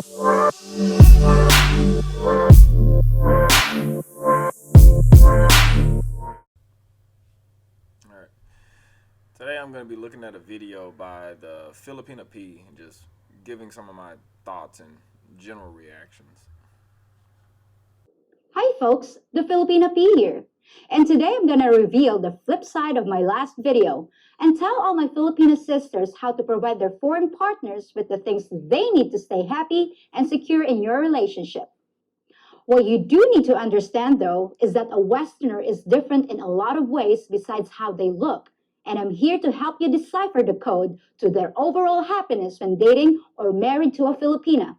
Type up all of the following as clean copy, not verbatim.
Alright. Today I'm going to be looking at a video by the Filipina Pea and just giving some of my thoughts and general reactions. Hi folks, the Filipina Pea here. And today I'm gonna reveal the flip side of my last video and tell all my Filipino sisters how to provide their foreign partners with the things they need to stay happy and secure in your relationship. What you do need to understand though is that a Westerner is different in a lot of ways besides how they look. And I'm here to help you decipher the code to their overall happiness when dating or married to a Filipina.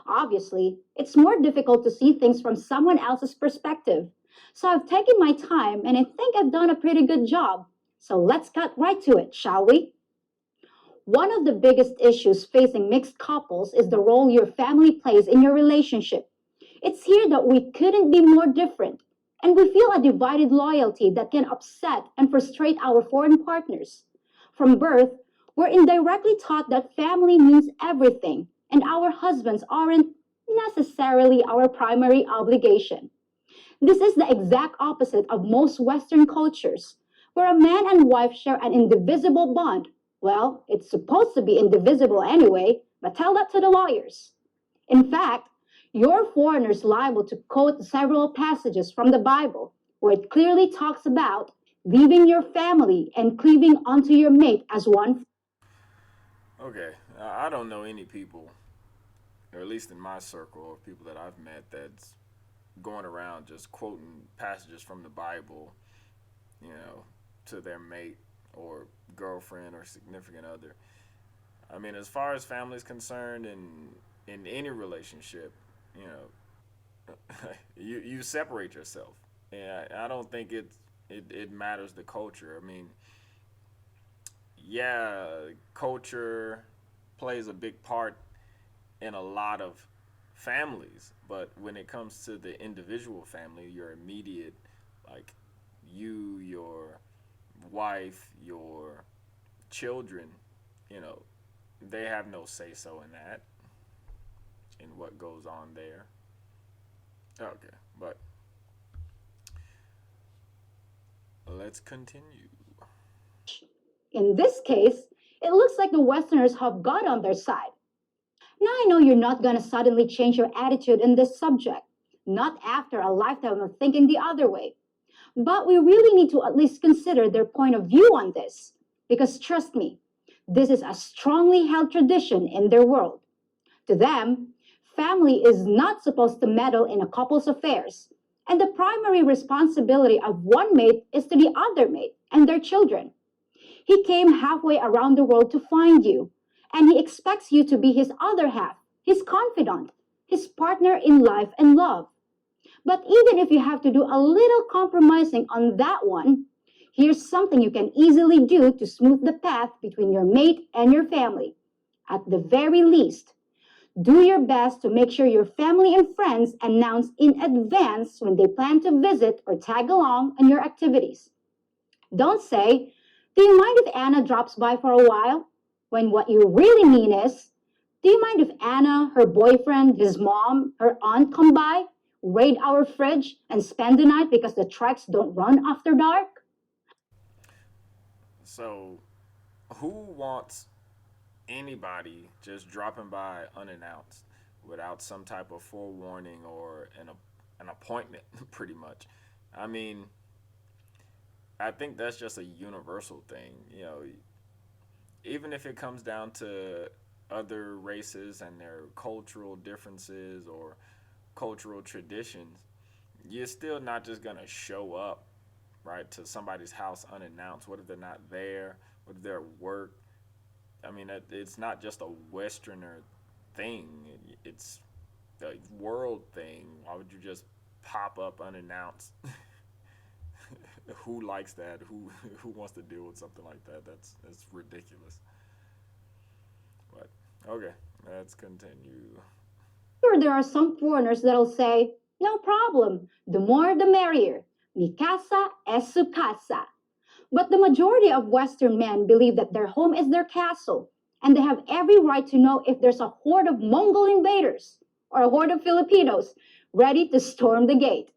Obviously, it's more difficult to see things from someone else's perspective. So I've taken my time and I think I've done a pretty good job. So let's cut right to it, shall we? One of the biggest issues facing mixed couples is the role your family plays in your relationship. It's here that we couldn't be more different, and we feel a divided loyalty that can upset and frustrate our foreign partners. From birth, we're indirectly taught that family means everything, and our husbands aren't necessarily our primary obligation. This is the exact opposite of most Western cultures, where a man and wife share an indivisible bond. Well, it's supposed to be indivisible anyway, but tell that to the lawyers. In fact, your foreigner's liable to quote several passages from the Bible where it clearly talks about leaving your family and cleaving unto your mate as one. Okay, I don't know any people, or at least in my circle of people that I've met, that's going around just quoting passages from the Bible, to their mate or girlfriend or significant other. I mean, as far as family is concerned, in any relationship, you know, you separate yourself. And I don't think it matters the culture. I mean, yeah, culture plays a big part in a lot of families, but when it comes to the individual family, your immediate, like you, your wife, your children, you know, they have no say so in that, in what goes on there. Okay, but let's continue. In this case, it looks like the Westerners have God on their side. Now I know you're not going to suddenly change your attitude in this subject, not after a lifetime of thinking the other way. But we really need to at least consider their point of view on this, because trust me, this is a strongly held tradition in their world. To them, family is not supposed to meddle in a couple's affairs, and the primary responsibility of one mate is to the other mate and their children. He came halfway around the world to find you, and he expects you to be his other half, his confidant, his partner in life and love. But even if you have to do a little compromising on that one, here's something you can easily do to smooth the path between your mate and your family. At the very least, do your best to make sure your family and friends announce in advance when they plan to visit or tag along on your activities. Don't say, "Do you mind if Anna drops by for a while?" When what you really mean is, "Do you mind if Anna, her boyfriend, his mom, her aunt come by, raid our fridge, and spend the night because the treks don't run after dark?" So, who wants anybody just dropping by unannounced without some type of forewarning or an appointment, pretty much? I mean, I think that's just a universal thing. Even if it comes down to other races and their cultural differences or cultural traditions, you're still not just gonna show up, right, to somebody's house unannounced. What if they're not there? What if they're at work? I mean, it's not just a Westerner thing. It's a world thing. Why would you just pop up unannounced? Who likes that? Who wants to deal with something like that? That's ridiculous. But okay, let's continue. Sure, there are some foreigners that'll say, "No problem, the more the merrier. Mi casa es su casa." But the majority of Western men believe that their home is their castle, And they have every right to know if there's a horde of Mongol invaders or a horde of Filipinos ready to storm the gate.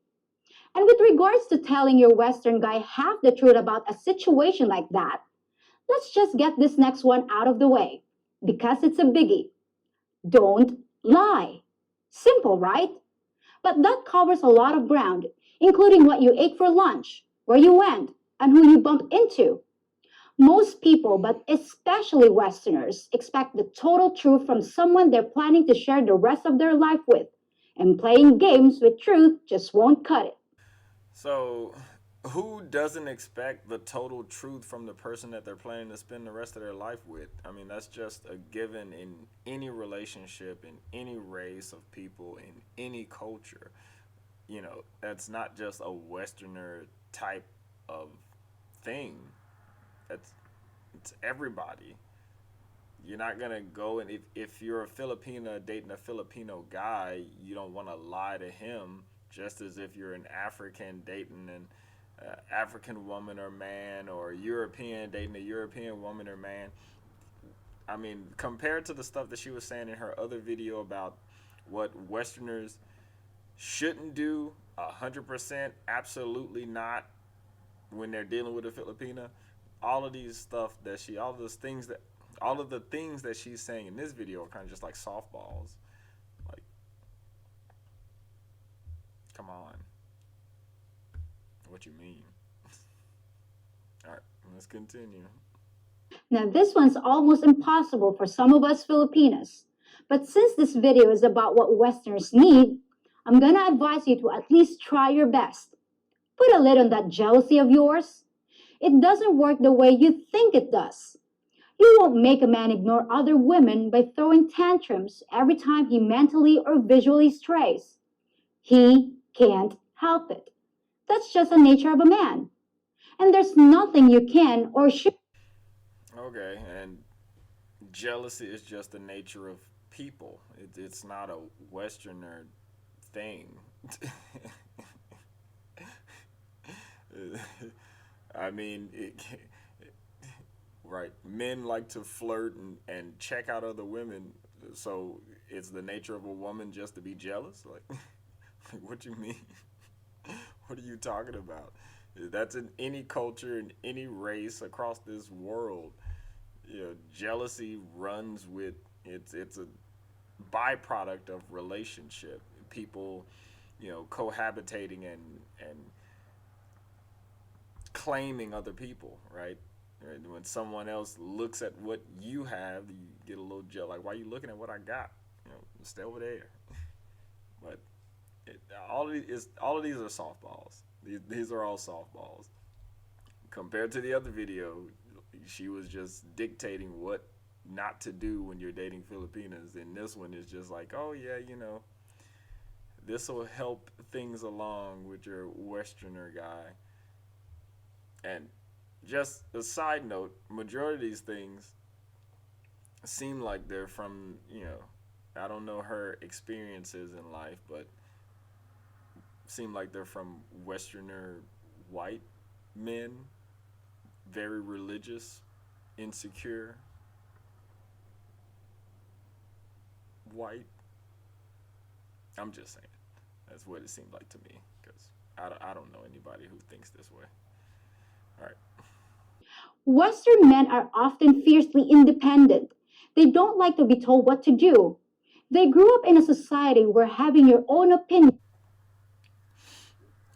And with regards to telling your Western guy half the truth about a situation like that, let's just get this next one out of the way because it's a biggie. Don't lie. Simple, right? But that covers a lot of ground, including what you ate for lunch, where you went, and who you bumped into. Most people, but especially Westerners, expect the total truth from someone they're planning to share the rest of their life with. And playing games with truth just won't cut it. So, who doesn't expect the total truth from the person that they're planning to spend the rest of their life with? I mean, that's just a given in any relationship, in any race of people, in any culture. That's not just a Westerner type of thing. That's it's everybody. You're not gonna go and if you're a Filipina dating a Filipino guy, you don't want to lie to him. Just as if you're an African dating an African woman or man, or a European dating a European woman or man. I mean, compared to the stuff that she was saying in her other video about what Westerners shouldn't do, 100%, absolutely not when they're dealing with a Filipina. All of these stuff that she, all of those things that, all of the things that she's saying in this video are kind of just like softballs. Like, come on, what you mean? All right, let's continue. Now, this one's almost impossible for some of us Filipinas. But since this video is about what Westerners need, I'm gonna advise you to at least try your best. Put a lid on that jealousy of yours. It doesn't work the way you think it does. You won't make a man ignore other women by throwing tantrums every time he mentally or visually strays. He can't help it. That's just the nature of a man. And there's nothing you can or should. Okay, and jealousy is just the nature of people. It's not a Westerner thing. I mean, right? Men like to flirt and check out other women, so it's the nature of a woman just to be jealous. Like, what you mean? What are you talking about? That's in any culture, in any race across this world. Jealousy runs with it's a byproduct of relationship. People, cohabitating and claiming other people, right? Right? When someone else looks at what you have, you get a little jealous. Like, why are you looking at what I got? Stay over there. But all of these are softballs. These are all softballs. Compared to the other video, she was just dictating what not to do when you're dating Filipinas. And this one is just like, oh yeah, this will help things along with your Westerner guy. And just a side note, majority of these things seem like they're from, I don't know her experiences in life, but seem like they're from Westerner white men, very religious, insecure, white. I'm just saying. That's what it seemed like to me, because I don't know anybody who thinks this way. All right. Western men are often fiercely independent. They don't like to be told what to do. They grew up in a society where having your own opinion.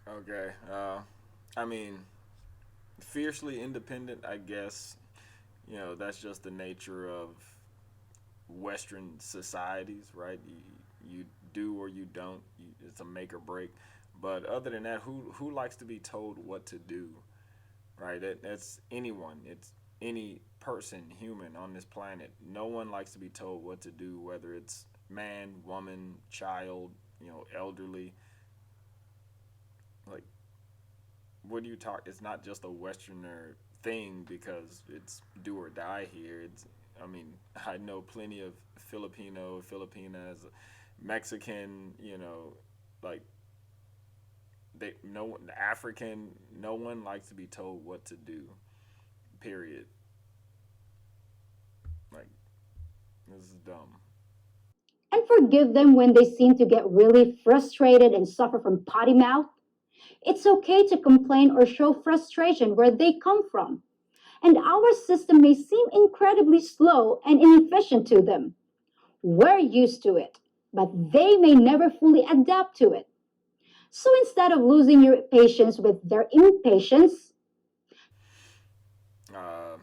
Okay. I mean, fiercely independent, I guess. That's just the nature of Western societies, right? You do or you don't. It's a make or break. But other than that, who likes to be told what to do, right? That's anyone. It's any person, human on this planet. No one likes to be told what to do, whether it's man, woman, child, elderly. Like, what do you talk? It's not just a Westerner thing because it's do or die here. I mean, I know plenty of Filipinas, Mexican, like no one, African, no one likes to be told what to do. Period. Like, This is dumb. And forgive them when they seem to get really frustrated and suffer from potty mouth. It's okay to complain or show frustration where they come from. And our system may seem incredibly slow and inefficient to them. We're used to it, but they may never fully adapt to it. So instead of losing your patience with their impatience, Uh,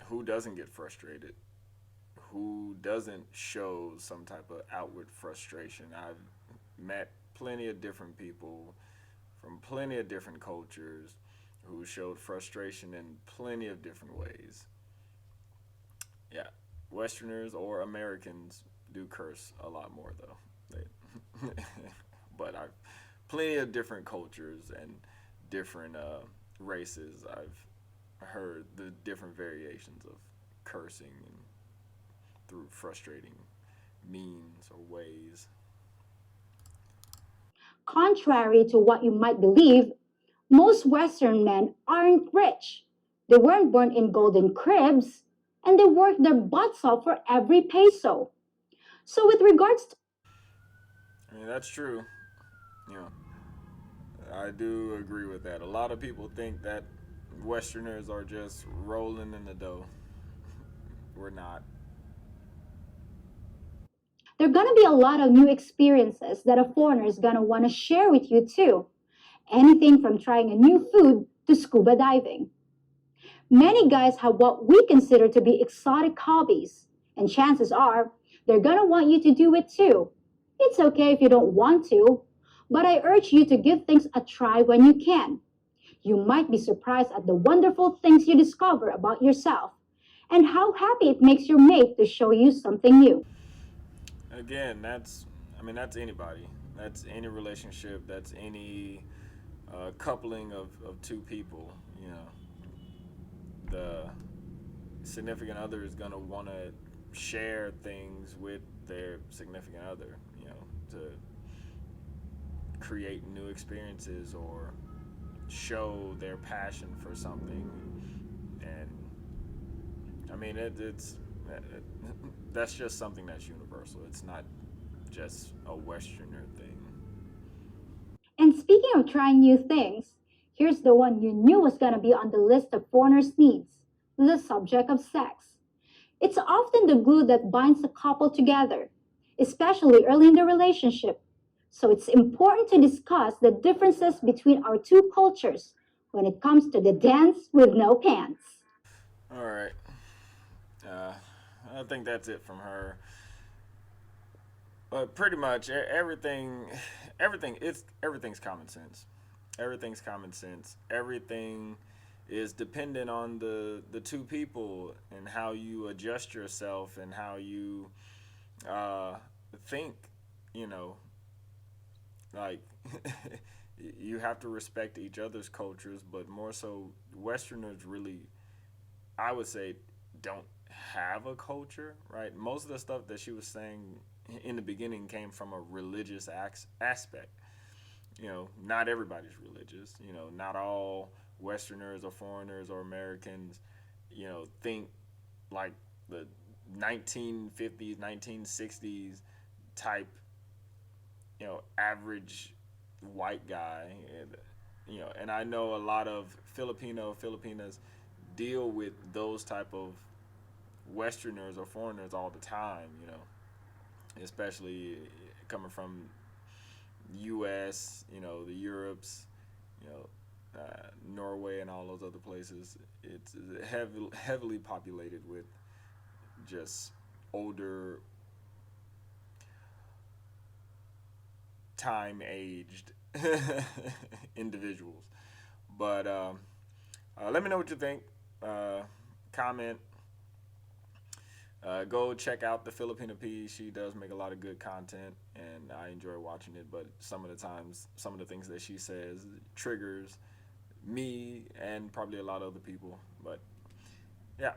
who doesn't get frustrated? Who doesn't show some type of outward frustration? I've met plenty of different people from plenty of different cultures who showed frustration in plenty of different ways. Yeah, Westerners or Americans do curse a lot more though. They, but I've plenty of different cultures and different races. I've heard the different variations of cursing and through frustrating means or ways. contrary to what you might believe, most Western men aren't rich. They weren't born in golden cribs, and they work their butts off for every peso. So, with regards to I mean, that's true. You know, I do agree with that. A lot of people think that Westerners are just rolling in the dough. We're not. there are gonna be a lot of new experiences that a foreigner is gonna wanna share with you too. Anything from trying a new food to scuba diving. Many guys have what we consider to be exotic hobbies, and chances are they're gonna want you to do it too. It's okay if you don't want to, but I urge you to give things a try when you can. You might be surprised at the wonderful things you discover about yourself and how happy it makes your mate to show you something new. Again, I mean, that's anybody. That's any relationship. That's any coupling of two people. You know, the significant other is gonna want to share things with their significant other. You know, to create new experiences or show their passion for something. And I mean, that's just something that's universal. It's not just a Westerner thing. And speaking of trying new things, here's the one you knew was going to be on the list of foreigners' needs: the subject of sex. It's often the glue that binds a couple together, especially early in the relationship. So it's important to discuss the differences between our two cultures when it comes to the dance with no pants. All right. Uh, I think that's it from her. But pretty much everything's common sense. Everything's common sense. Everything is dependent on the two people and how you adjust yourself and how you uh, think. You know, like you have to respect each other's cultures, but more so, Westerners really, I would say, don't have a culture, right? Most of the stuff that she was saying in the beginning came from a religious aspect. You know, not everybody's religious. You know, not all Westerners or foreigners or Americans, you know, think like the 1950s, 1960s type, you know, average white guy. And, you know, and I know a lot of Filipinas deal with those type of Westerners or foreigners all the time, you know, especially coming from U.S., you know, the Europes, you know, Norway and all those other places. It's heavily populated with just older, time aged individuals. But let me know what you think. Comment. Go check out the Filipina Pea. She does make a lot of good content, and I enjoy watching it. But some of the times, some of the things that she says triggers me and probably a lot of other people. But yeah,